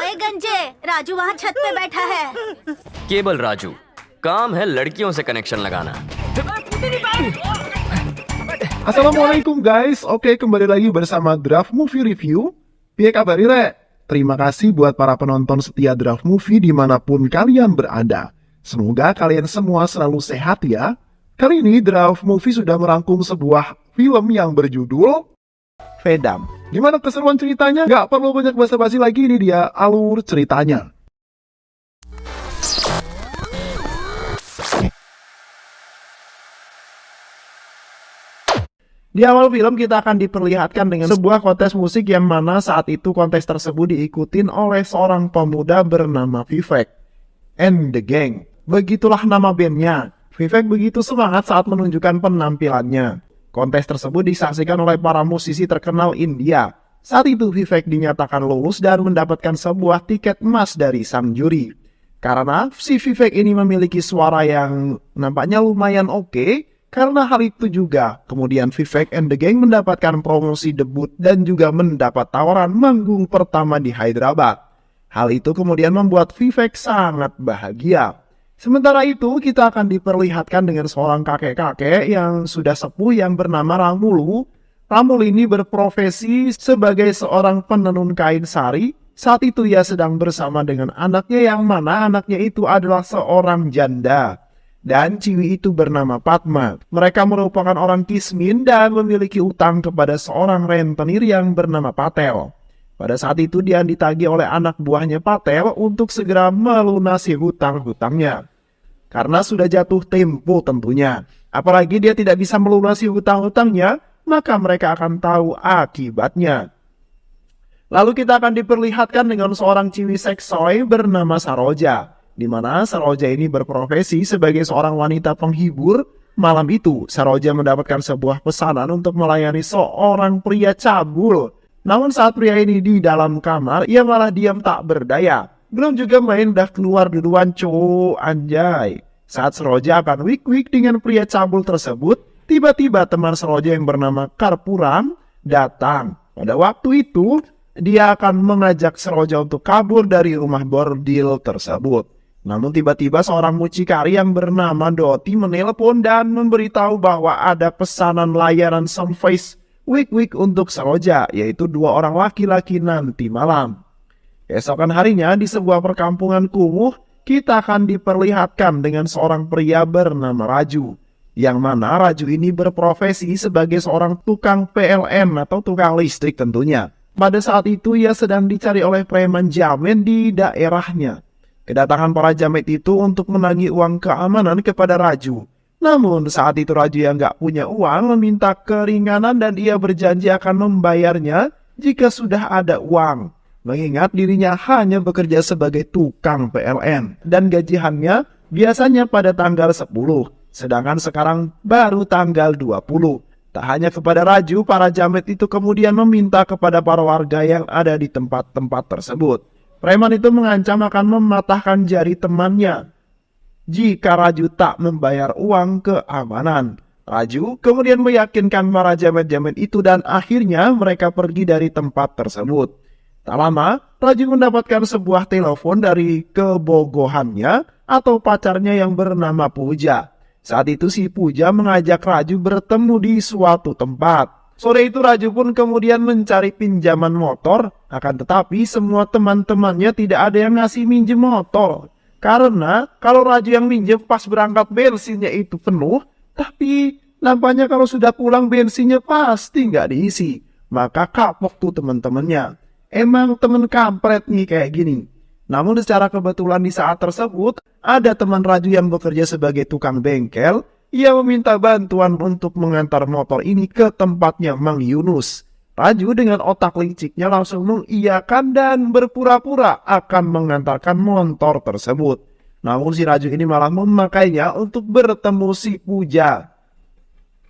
ओए गंजे, राजू वहाँ छत पे बैठा है। केबल राजू, काम है लड़कियों से कनेक्शन लगाना. Assalamualaikum guys, oke kembali lagi bersama Draft Movie Review. Piye kabar Ire? Terima kasih buat para penonton setia Draft Movie dimanapun kalian berada. Semoga kalian semua selalu sehat ya. Kali ini Draft Movie sudah merangkum sebuah film yang berjudul Vedam. Gimana keseruan ceritanya? Gak perlu banyak basa-basi lagi, ini dia alur ceritanya. Di awal film kita akan diperlihatkan dengan sebuah kontes musik yang mana saat itu kontes tersebut diikutin oleh seorang pemuda bernama Vivek and the Gang. Begitulah nama bandnya. Vivek begitu semangat saat menunjukkan penampilannya. Kontes tersebut disaksikan oleh para musisi terkenal India. Saat itu Vivek dinyatakan lulus dan mendapatkan sebuah tiket emas dari sang juri. Karena si Vivek ini memiliki suara yang nampaknya lumayan oke. Karena hal itu juga, kemudian Vivek and the Gang mendapatkan promosi debut dan juga mendapat tawaran manggung pertama di Hyderabad. Hal itu kemudian membuat Vivek sangat bahagia. Sementara itu, kita akan diperlihatkan dengan seorang kakek-kakek yang sudah sepuh yang bernama Ramulu. Ramulu ini berprofesi sebagai seorang penenun kain sari. Saat itu ia sedang bersama dengan anaknya yang mana anaknya itu adalah seorang janda. Dan ciwi itu bernama Padma. Mereka merupakan orang kismin dan memiliki utang kepada seorang rentenir yang bernama Patel. Pada saat itu dia ditagih oleh anak buahnya Patel untuk segera melunasi hutang-hutangnya. Karena sudah jatuh tempo tentunya. Apalagi dia tidak bisa melunasi hutang-hutangnya, maka mereka akan tahu akibatnya. Lalu kita akan diperlihatkan dengan seorang ciwi seksoi bernama Saroja. Di mana Saroja ini berprofesi sebagai seorang wanita penghibur. Malam itu, Saroja mendapatkan sebuah pesanan untuk melayani seorang pria cabul. Namun saat pria ini di dalam kamar, ia malah diam tak berdaya. Belum juga main udah keluar duluan cowok, anjay. Saat Saroja akan wik-wik dengan pria cabul tersebut, tiba-tiba teman Saroja yang bernama Karpuram datang. Pada waktu itu, dia akan mengajak Saroja untuk kabur dari rumah bordil tersebut. Namun tiba-tiba seorang mucikari yang bernama Doti menelpon dan memberitahu bahwa ada pesanan layanan Sunface Week untuk Saroja, yaitu 2 orang laki-laki nanti malam. Keesokan harinya di sebuah perkampungan kumuh, kita akan diperlihatkan dengan seorang pria bernama Raju. Yang mana Raju ini berprofesi sebagai seorang tukang PLN atau tukang listrik tentunya. Pada saat itu ia sedang dicari oleh preman jamet di daerahnya. Kedatangan para jamet itu untuk menagih uang keamanan kepada Raju. Namun saat itu Raju yang gak punya uang meminta keringanan dan ia berjanji akan membayarnya jika sudah ada uang. Mengingat dirinya hanya bekerja sebagai tukang PLN dan gajiannya biasanya pada tanggal 10, sedangkan sekarang baru tanggal 20. Tak hanya kepada Raju, para jamet itu kemudian meminta kepada para warga yang ada di tempat-tempat tersebut. Preman itu mengancam akan mematahkan jari temannya jika Raju tak membayar uang keamanan. Raju kemudian meyakinkan para jamet-jamet itu dan akhirnya mereka pergi dari tempat tersebut. Tak lama, Raju mendapatkan sebuah telepon dari kebogohannya atau pacarnya yang bernama Puja. Saat itu si Puja mengajak Raju bertemu di suatu tempat. Sore itu Raju pun kemudian mencari pinjaman motor, akan tetapi semua teman-temannya tidak ada yang ngasih minjem motor. Karena kalau Raju yang minjem pas berangkat bensinnya itu penuh, tapi nampaknya kalau sudah pulang bensinnya pasti nggak diisi. Maka kapok tuh teman-temannya. Emang temen kampret nih kayak gini. Namun secara kebetulan di saat tersebut, ada teman Raju yang bekerja sebagai tukang bengkel. Ia meminta bantuan untuk mengantar motor ini ke tempatnya Mang Yunus. Raju dengan otak liciknya langsung mengiyakan dan berpura-pura akan mengantarkan motor tersebut. Namun si Raju ini malah memakainya untuk bertemu si Puja.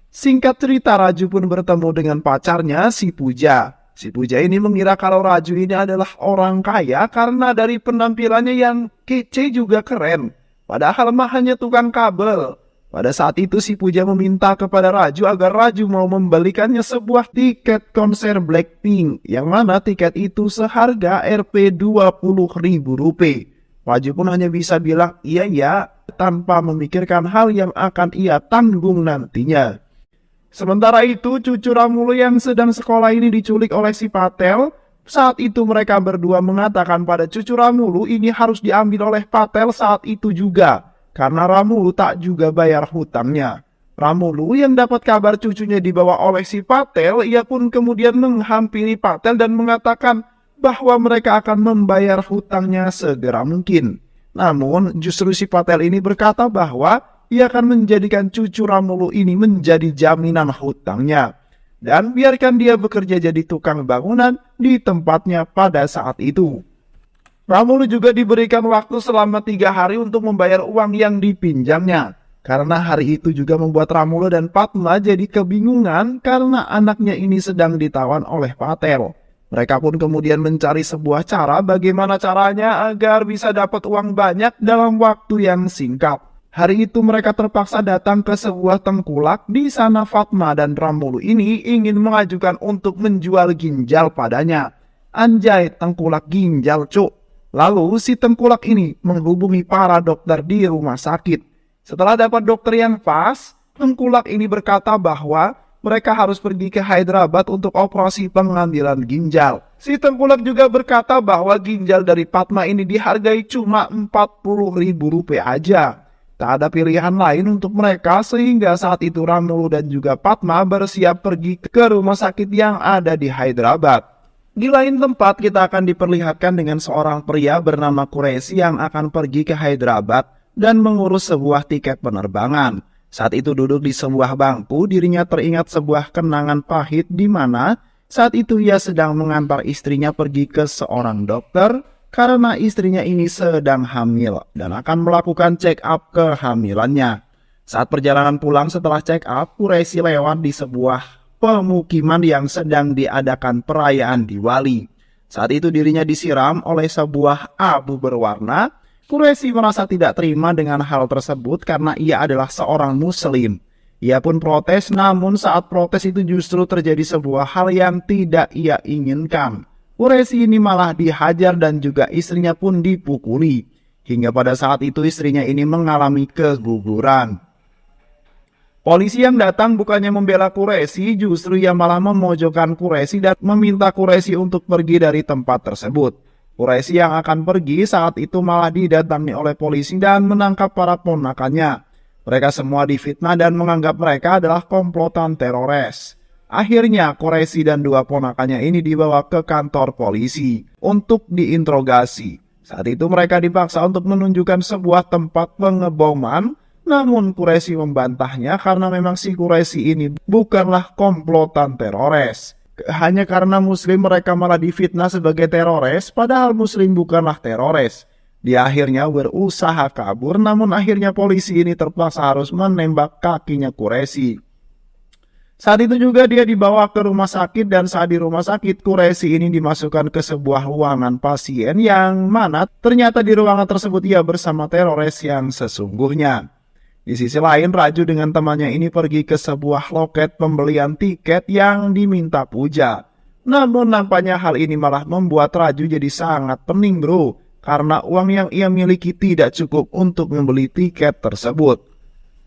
Singkat cerita, Raju pun bertemu dengan pacarnya si Puja. Si Puja ini mengira kalau Raju ini adalah orang kaya karena dari penampilannya yang kece juga keren. Padahal mah hanya tukang kabel. Pada saat itu si Puja meminta kepada Raju agar Raju mau membelikannya sebuah tiket konser Blackpink, yang mana tiket itu seharga Rp20.000. Raju pun hanya bisa bilang iya ya, tanpa memikirkan hal yang akan ia tanggung nantinya. Sementara itu, cucu Ramulu yang sedang sekolah ini diculik oleh si Patel. Saat itu mereka berdua mengatakan pada cucu Ramulu ini harus diambil oleh Patel saat itu juga, karena Ramulu tak juga bayar hutangnya. Ramulu yang dapat kabar cucunya dibawa oleh si Patel, ia pun kemudian menghampiri Patel dan mengatakan bahwa mereka akan membayar hutangnya segera mungkin. Namun justru si Patel ini berkata bahwa ia akan menjadikan cucu Ramulu ini menjadi jaminan hutangnya, dan biarkan dia bekerja jadi tukang bangunan di tempatnya pada saat itu. Ramulu juga diberikan waktu selama 3 hari untuk membayar uang yang dipinjamnya. Karena hari itu juga membuat Ramulu dan Fatma jadi kebingungan karena anaknya ini sedang ditawan oleh Patel. Mereka pun kemudian mencari sebuah cara bagaimana caranya agar bisa dapat uang banyak dalam waktu yang singkat. Hari itu mereka terpaksa datang ke sebuah tengkulak. Di sana Fatma dan Ramulu ini ingin mengajukan untuk menjual ginjal padanya. Anjay, tengkulak ginjal cuk. Lalu si tengkulak ini menghubungi para dokter di rumah sakit. Setelah dapat dokter yang pas, tengkulak ini berkata bahwa mereka harus pergi ke Hyderabad untuk operasi pengambilan ginjal. Si tengkulak juga berkata bahwa ginjal dari Fatma ini dihargai cuma Rp40.000 aja. Tak ada pilihan lain untuk mereka sehingga saat itu Ramulu dan juga Fatma bersiap pergi ke rumah sakit yang ada di Hyderabad. Di lain tempat kita akan diperlihatkan dengan seorang pria bernama Quraisy yang akan pergi ke Hyderabad dan mengurus sebuah tiket penerbangan. Saat itu duduk di sebuah bangku, dirinya teringat sebuah kenangan pahit di mana saat itu ia sedang mengantar istrinya pergi ke seorang dokter karena istrinya ini sedang hamil dan akan melakukan check up kehamilannya. Saat perjalanan pulang setelah check up, Quraisy lewat di sebuah pemukiman yang sedang diadakan perayaan Diwali. Saat itu dirinya disiram oleh sebuah abu berwarna. Quraisy merasa tidak terima dengan hal tersebut karena ia adalah seorang muslim. Ia pun protes, namun saat protes itu justru terjadi sebuah hal yang tidak ia inginkan. Quraisy ini malah dihajar dan juga istrinya pun dipukuli. Hingga pada saat itu istrinya ini mengalami keguguran. Polisi yang datang bukannya membela Quraisy, justru ia malah memojokkan Quraisy dan meminta Quraisy untuk pergi dari tempat tersebut. Quraisy yang akan pergi saat itu malah didatangi oleh polisi dan menangkap para ponakannya. Mereka semua difitnah dan menganggap mereka adalah komplotan teroris. Akhirnya Quraisy dan 2 ponakannya ini dibawa ke kantor polisi untuk diinterogasi. Saat itu mereka dipaksa untuk menunjukkan sebuah tempat pengeboman, namun Quraisy membantahnya karena memang si Quraisy ini bukanlah komplotan teroris. Hanya karena muslim mereka malah difitnah sebagai teroris, padahal muslim bukanlah teroris. Dia akhirnya berusaha kabur, namun akhirnya polisi ini terpaksa harus menembak kakinya Quraisy. Saat itu juga dia dibawa ke rumah sakit dan saat di rumah sakit Quraisy ini dimasukkan ke sebuah ruangan pasien yang mana ternyata di ruangan tersebut ia bersama teroris yang sesungguhnya. Di sisi lain Raju dengan temannya ini pergi ke sebuah loket pembelian tiket yang diminta Puja. Namun nampaknya hal ini malah membuat Raju jadi sangat pening bro, karena uang yang ia miliki tidak cukup untuk membeli tiket tersebut.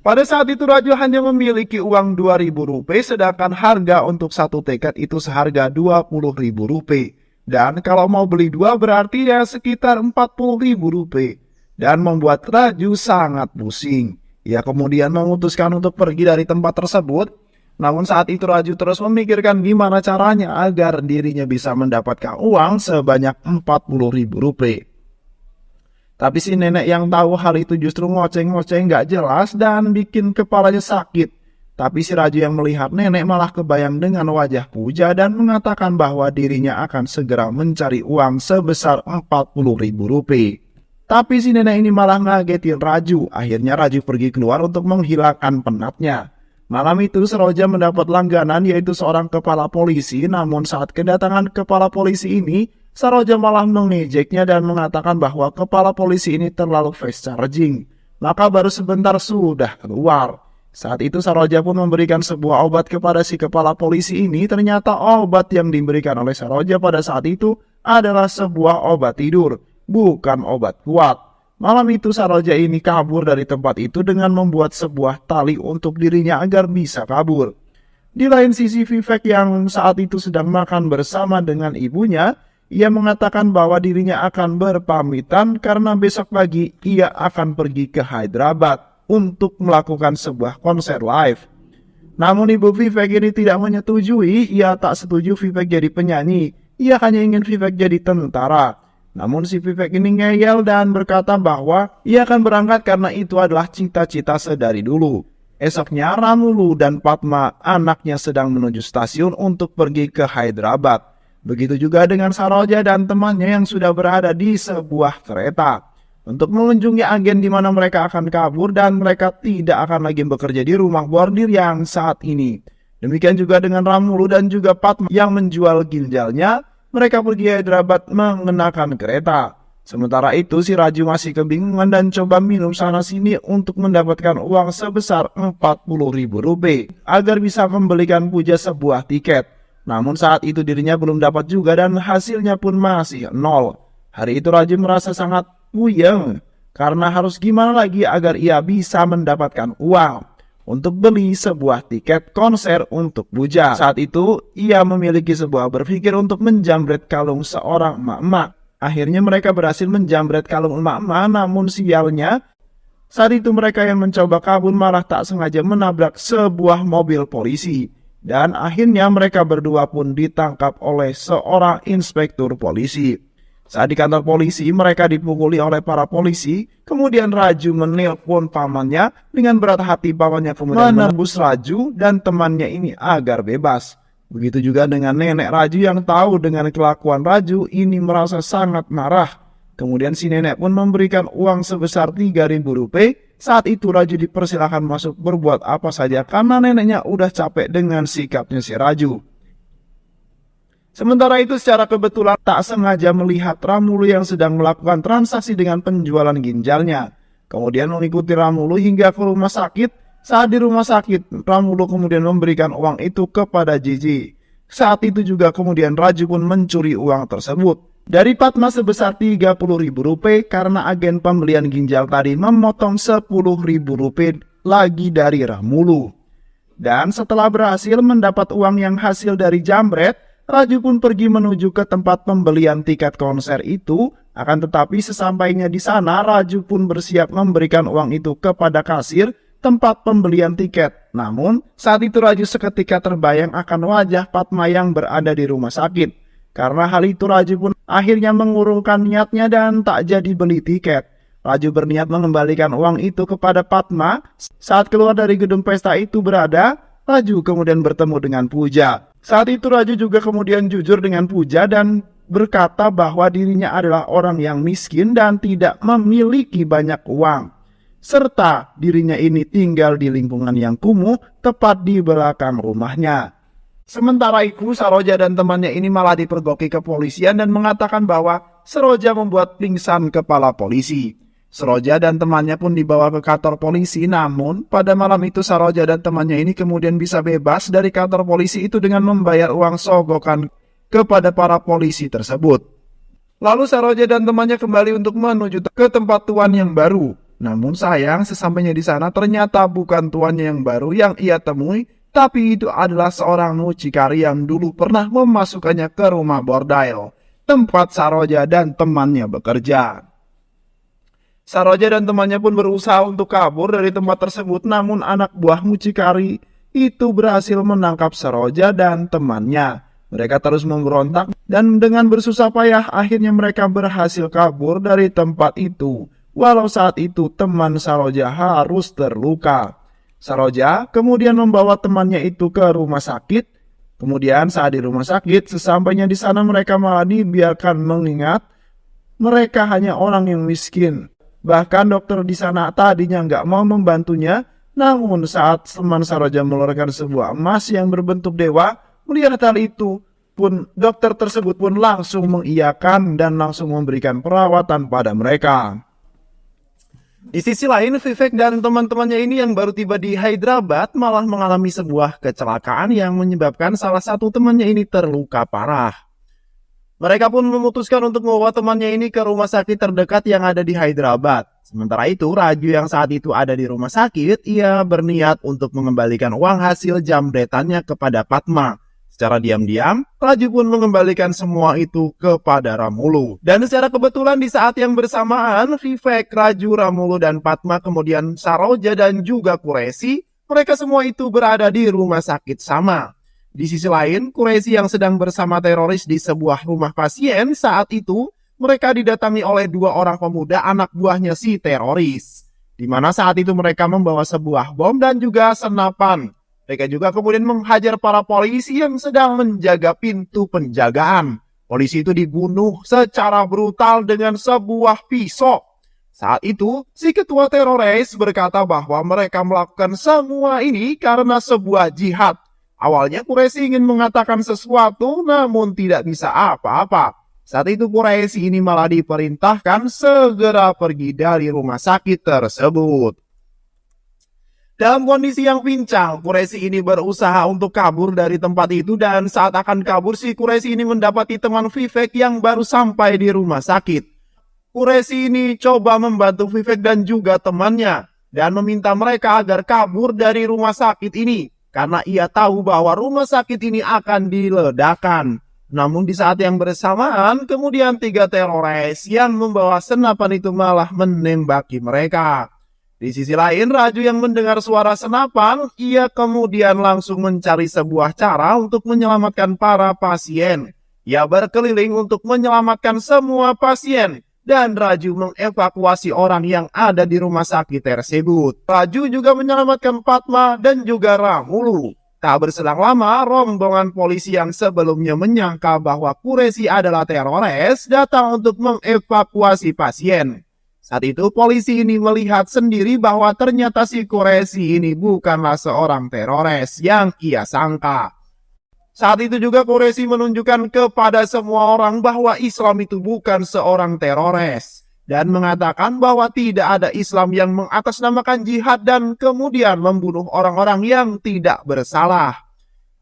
Pada saat itu Raju hanya memiliki uang Rp2.000, sedangkan harga untuk satu tiket itu seharga Rp20.000. Dan kalau mau beli 2 berarti ya sekitar Rp40.000. Dan membuat Raju sangat pusing. Ia kemudian memutuskan untuk pergi dari tempat tersebut. Namun saat itu Raju terus memikirkan gimana caranya agar dirinya bisa mendapatkan uang sebanyak Rp40.000. Tapi si nenek yang tahu hal itu justru ngoceng-ngoceng gak jelas dan bikin kepalanya sakit. Tapi si Raju yang melihat nenek malah kebayang dengan wajah Puja dan mengatakan bahwa dirinya akan segera mencari uang sebesar Rp40.000. Tapi si nenek ini malah ngagetin Raju. Akhirnya Raju pergi keluar untuk menghilangkan penatnya. Malam itu Saroja mendapat langganan yaitu seorang kepala polisi. Namun saat kedatangan kepala polisi ini, Saroja malah mengejeknya dan mengatakan bahwa kepala polisi ini terlalu fast charging. maka baru sebentar sudah keluar. Saat itu Saroja pun memberikan sebuah obat kepada si kepala polisi ini. Ternyata obat yang diberikan oleh Saroja pada saat itu adalah sebuah obat tidur, bukan obat kuat. Malam itu Saroja ini kabur dari tempat itu dengan membuat sebuah tali untuk dirinya agar bisa kabur. Di lain sisi, Vivek yang saat itu sedang makan bersama dengan ibunya, ia mengatakan bahwa dirinya akan berpamitan karena besok pagi ia akan pergi ke Hyderabad untuk melakukan sebuah konser live. Namun ibu Vivek ini tidak menyetujui. Ia tak setuju Vivek jadi penyanyi. Ia hanya ingin Vivek jadi tentara. Namun si Vivek ini ngeyel dan berkata bahwa ia akan berangkat karena itu adalah cita-cita sedari dulu. Esoknya Ramulu dan Padma, anaknya, sedang menuju stasiun untuk pergi ke Hyderabad. Begitu juga dengan Saroja dan temannya yang sudah berada di sebuah kereta untuk mengunjungi agen di mana mereka akan kabur dan mereka tidak akan lagi bekerja di rumah bordir yang saat ini. Demikian juga dengan Ramulu dan juga Padma yang menjual ginjalnya. Mereka pergi Hyderabad mengenakan kereta. Sementara itu si Raju masih kebingungan dan coba minum sana sini untuk mendapatkan uang sebesar Rp40.000 agar bisa membelikan Puja sebuah tiket. Namun saat itu dirinya belum dapat juga dan hasilnya pun masih nol. Hari itu Raju merasa sangat puyeng karena harus gimana lagi agar ia bisa mendapatkan uang untuk beli sebuah tiket konser untuk Puja. Saat itu ia memiliki sebuah berpikir untuk menjamret kalung seorang emak-emak. Akhirnya mereka berhasil menjamret kalung emak-emak, namun sialnya saat itu mereka yang mencoba kabur malah tak sengaja menabrak sebuah mobil polisi. Dan akhirnya mereka berdua pun ditangkap oleh seorang inspektur polisi. Saat di kantor polisi, mereka dipukuli oleh para polisi. Kemudian Raju menelpon pamannya. Dengan berat hati pamannya kemudian menembus Raju dan temannya ini agar bebas. Begitu juga dengan nenek Raju yang tahu dengan kelakuan Raju ini merasa sangat marah. Kemudian si nenek pun memberikan uang sebesar Rp3.000. Saat itu Raju dipersilakan masuk berbuat apa saja karena neneknya udah capek dengan sikapnya si Raju. Sementara itu secara kebetulan tak sengaja melihat Ramulu yang sedang melakukan transaksi dengan penjualan ginjalnya. Kemudian mengikuti Ramulu hingga ke rumah sakit. Saat di rumah sakit, Ramulu kemudian memberikan uang itu kepada Gigi. Saat itu juga kemudian Raju pun mencuri uang tersebut dari Padma sebesar Rp30.000 karena agen pembelian ginjal tadi memotong Rp10.000 lagi dari Ramulu. Dan setelah berhasil mendapat uang yang hasil dari jambret, Raju pun pergi menuju ke tempat pembelian tiket konser itu. Akan tetapi sesampainya di sana, Raju pun bersiap memberikan uang itu kepada kasir tempat pembelian tiket. Namun saat itu Raju seketika terbayang akan wajah Padma yang berada di rumah sakit. Karena hal itu Raju pun akhirnya mengurungkan niatnya dan tak jadi beli tiket. Raju berniat mengembalikan uang itu kepada Padma. Saat keluar dari gedung pesta itu berada, Raju kemudian bertemu dengan Puja. Saat itu Raju juga kemudian jujur dengan Puja dan berkata bahwa dirinya adalah orang yang miskin dan tidak memiliki banyak uang. Serta dirinya ini tinggal di lingkungan yang kumuh tepat di belakang rumahnya. Sementara itu Saroja dan temannya ini malah dipergoki kepolisian dan mengatakan bahwa Saroja membuat pingsan kepala polisi. Saroja dan temannya pun dibawa ke kantor polisi, namun pada malam itu Saroja dan temannya ini kemudian bisa bebas dari kantor polisi itu dengan membayar uang sogokan kepada para polisi tersebut. Lalu Saroja dan temannya kembali untuk menuju ke tempat tuan yang baru. Namun sayang sesampainya di sana ternyata bukan tuannya yang baru yang ia temui, tapi itu adalah seorang mucikari yang dulu pernah memasukkannya ke rumah bordil, tempat Saroja dan temannya bekerja. Saroja dan temannya pun berusaha untuk kabur dari tempat tersebut, namun anak buah mucikari itu berhasil menangkap Saroja dan temannya. Mereka terus memberontak dan dengan bersusah payah akhirnya mereka berhasil kabur dari tempat itu. Walau saat itu teman Saroja harus terluka. Saroja kemudian membawa temannya itu ke rumah sakit. Kemudian saat di rumah sakit, sesampainya di sana mereka malah dibiarkan mengingat mereka hanya orang yang miskin. Bahkan dokter di sana tadinya nggak mau membantunya, namun saat teman Saroja mengeluarkan sebuah emas yang berbentuk dewa, melihat hal itu pun dokter tersebut pun langsung mengiyakan dan langsung memberikan perawatan pada mereka. Di sisi lain, Vivek dan teman-temannya ini yang baru tiba di Hyderabad malah mengalami sebuah kecelakaan yang menyebabkan salah satu temannya ini terluka parah. Mereka pun memutuskan untuk membawa temannya ini ke rumah sakit terdekat yang ada di Hyderabad. Sementara itu, Raju yang saat itu ada di rumah sakit, ia berniat untuk mengembalikan uang hasil jambretannya kepada Padma. Secara diam-diam, Raju pun mengembalikan semua itu kepada Ramulu. Dan secara kebetulan di saat yang bersamaan, Vivek, Raju, Ramulu, dan Padma, kemudian Saroja dan juga Quraisy, mereka semua itu berada di rumah sakit sama. Di sisi lain, Quraisy yang sedang bersama teroris di sebuah rumah pasien saat itu, mereka didatangi oleh dua orang pemuda anak buahnya si teroris. Di mana saat itu mereka membawa sebuah bom dan juga senapan. Mereka juga kemudian menghajar para polisi yang sedang menjaga pintu penjagaan. Polisi itu dibunuh secara brutal dengan sebuah pisau. Saat itu, si ketua teroris berkata bahwa mereka melakukan semua ini karena sebuah jihad. Awalnya Quraisy ingin mengatakan sesuatu namun tidak bisa apa-apa. Saat itu Quraisy ini malah diperintahkan segera pergi dari rumah sakit tersebut. Dalam kondisi yang pincang, Quraisy ini berusaha untuk kabur dari tempat itu dan saat akan kabur si Quraisy ini mendapati teman Vivek yang baru sampai di rumah sakit. Quraisy ini coba membantu Vivek dan juga temannya dan meminta mereka agar kabur dari rumah sakit ini karena ia tahu bahwa rumah sakit ini akan diledakkan. Namun di saat yang bersamaan, kemudian 3 teroris yang membawa senapan itu malah menembaki mereka. Di sisi lain, Raju yang mendengar suara senapan, ia kemudian langsung mencari sebuah cara untuk menyelamatkan para pasien. Ia berkeliling untuk menyelamatkan semua pasien, dan Raju mengevakuasi orang yang ada di rumah sakit tersebut. Raju juga menyelamatkan Padma dan juga Ramulu. Tak berselang lama, rombongan polisi yang sebelumnya menyangka bahwa Quraisy adalah teroris datang untuk mengevakuasi pasien. Saat itu polisi ini melihat sendiri bahwa ternyata si Quraisy ini bukanlah seorang teroris yang ia sangka. Saat itu juga Quraisy menunjukkan kepada semua orang bahwa Islam itu bukan seorang teroris. Dan mengatakan bahwa tidak ada Islam yang mengatasnamakan jihad dan kemudian membunuh orang-orang yang tidak bersalah.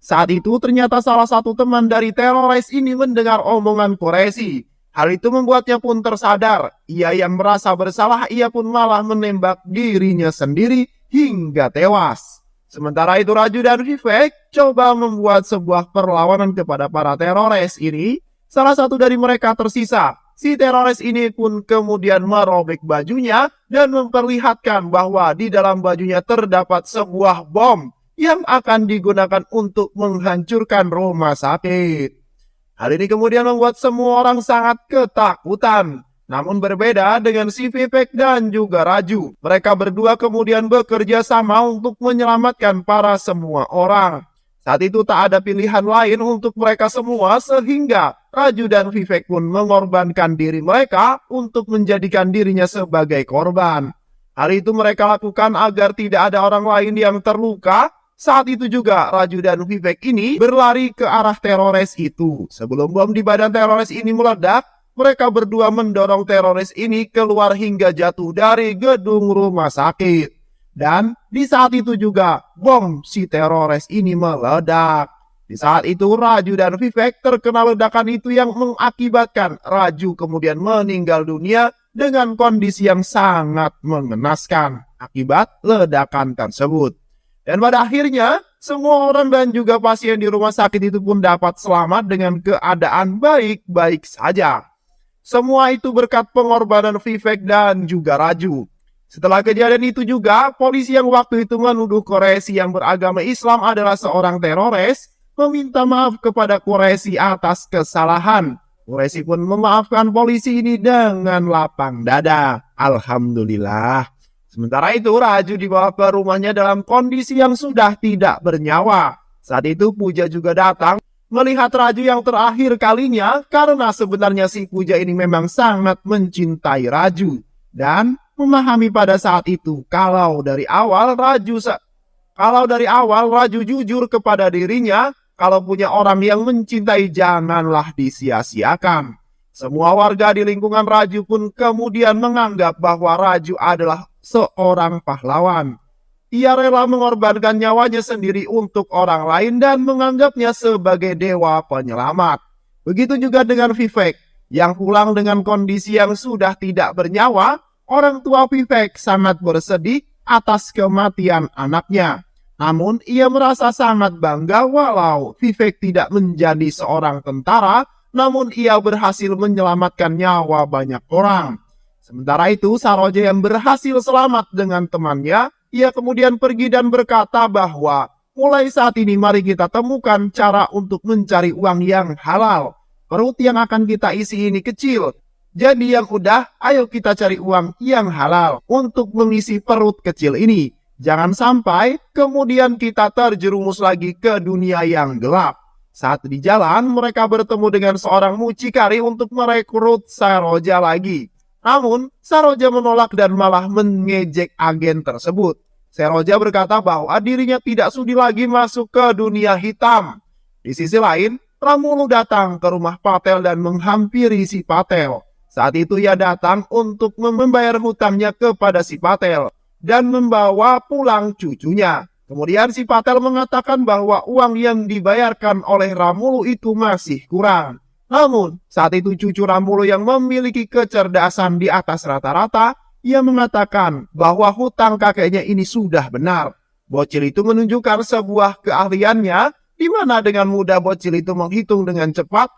Saat itu ternyata salah satu teman dari teroris ini mendengar omongan Quraisy. Hal itu membuatnya pun tersadar. Ia yang merasa bersalah, ia pun malah menembak dirinya sendiri hingga tewas. Sementara itu Raju dan Vivek coba membuat sebuah perlawanan kepada para teroris ini. Salah satu dari mereka tersisa. Si teroris ini pun kemudian merobek bajunya dan memperlihatkan bahwa di dalam bajunya terdapat sebuah bom yang akan digunakan untuk menghancurkan rumah sakit. Hal ini kemudian membuat semua orang sangat ketakutan. Namun berbeda dengan si Vivek dan juga Raju. Mereka berdua kemudian bekerja sama untuk menyelamatkan para semua orang. Saat itu tak ada pilihan lain untuk mereka semua sehingga Raju dan Vivek pun mengorbankan diri mereka untuk menjadikan dirinya sebagai korban. Hal itu mereka lakukan agar tidak ada orang lain yang terluka. Saat itu juga Raju dan Vivek ini berlari ke arah teroris itu. Sebelum bom di badan teroris ini meledak, mereka berdua mendorong teroris ini keluar hingga jatuh dari gedung rumah sakit. Dan di saat itu juga bom si teroris ini meledak. Di saat itu Raju dan Vivek terkena ledakan itu yang mengakibatkan Raju kemudian meninggal dunia dengan kondisi yang sangat mengenaskan akibat ledakan tersebut. Dan pada akhirnya, semua orang dan juga pasien di rumah sakit itu pun dapat selamat dengan keadaan baik-baik saja. Semua itu berkat pengorbanan Vivek dan juga Raju. Setelah kejadian itu juga, polisi yang waktu itu menuduh Quraisy yang beragama Islam adalah seorang teroris, meminta maaf kepada Quraisy atas kesalahan. Quraisy pun memaafkan polisi ini dengan lapang dada. Alhamdulillah. Sementara itu Raju dibawa ke rumahnya dalam kondisi yang sudah tidak bernyawa. Saat itu Puja juga datang melihat Raju yang terakhir kalinya karena sebenarnya si Puja ini memang sangat mencintai Raju. Dan memahami pada saat itu kalau dari awal Raju jujur kepada dirinya, kalau punya orang yang mencintai janganlah disia-siakan. Semua warga di lingkungan Raju pun kemudian menganggap bahwa Raju adalah seorang pahlawan. Ia rela mengorbankan nyawanya sendiri untuk orang lain dan menganggapnya sebagai dewa penyelamat. Begitu juga dengan Vivek, yang pulang dengan kondisi yang sudah tidak bernyawa. Orang tua Vivek sangat bersedih atas kematian anaknya. Namun ia merasa sangat bangga walau Vivek tidak menjadi seorang tentara, namun ia berhasil menyelamatkan nyawa banyak orang. Sementara itu, Saroja yang berhasil selamat dengan temannya, ia kemudian pergi dan berkata bahwa mulai saat ini mari kita temukan cara untuk mencari uang yang halal. Perut yang akan kita isi ini kecil. Jadi yang udah, ayo kita cari uang yang halal untuk mengisi perut kecil ini. Jangan sampai kemudian kita terjerumus lagi ke dunia yang gelap. Saat di jalan, mereka bertemu dengan seorang mucikari untuk merekrut Saroja lagi. Namun, Saroja menolak dan malah mengejek agen tersebut. Saroja berkata bahwa dirinya tidak sudi lagi masuk ke dunia hitam. Di sisi lain, Ramulu datang ke rumah Patel dan menghampiri si Patel. Saat itu ia datang untuk membayar hutangnya kepada si Patel dan membawa pulang cucunya. Kemudian si Patel mengatakan bahwa uang yang dibayarkan oleh Ramulu itu masih kurang. Namun, saat itu cucu Ramulu yang memiliki kecerdasan di atas rata-rata, ia mengatakan bahwa hutang kakeknya ini sudah benar. Bocil itu menunjukkan sebuah keahliannya, di mana dengan mudah bocil itu menghitung dengan cepat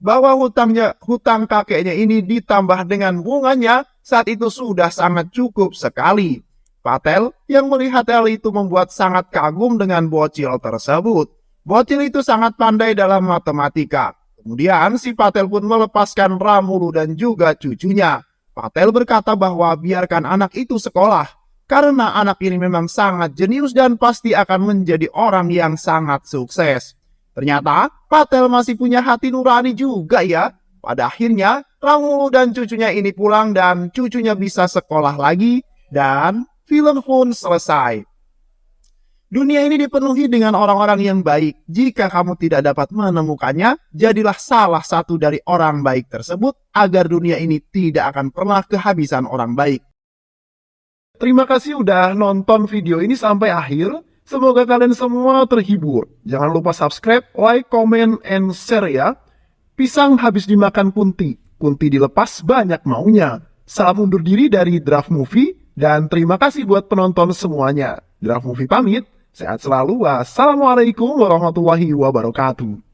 bahwa hutang kakeknya ini ditambah dengan bunganya, saat itu sudah sangat cukup sekali. Patel yang melihat hal itu membuat sangat kagum dengan bocil tersebut. Bocil itu sangat pandai dalam matematika. Kemudian si Patel pun melepaskan Ramulu dan juga cucunya. Patel berkata bahwa biarkan anak itu sekolah, karena anak ini memang sangat jenius dan pasti akan menjadi orang yang sangat sukses. Ternyata Patel masih punya hati nurani juga ya. Pada akhirnya Ramulu dan cucunya ini pulang dan cucunya bisa sekolah lagi dan film pun selesai. Dunia ini dipenuhi dengan orang-orang yang baik. Jika kamu tidak dapat menemukannya, jadilah salah satu dari orang baik tersebut agar dunia ini tidak akan pernah kehabisan orang baik. Terima kasih udah nonton video ini sampai akhir. Semoga kalian semua terhibur. Jangan lupa subscribe, like, comment, and share ya. Pisang habis dimakan kunti. Kunti dilepas banyak maunya. Salam undur diri dari Draft Movie. Dan terima kasih buat penonton semuanya. Draft Movie pamit. Sehat selalu. Wassalamualaikum warahmatullahi wabarakatuh.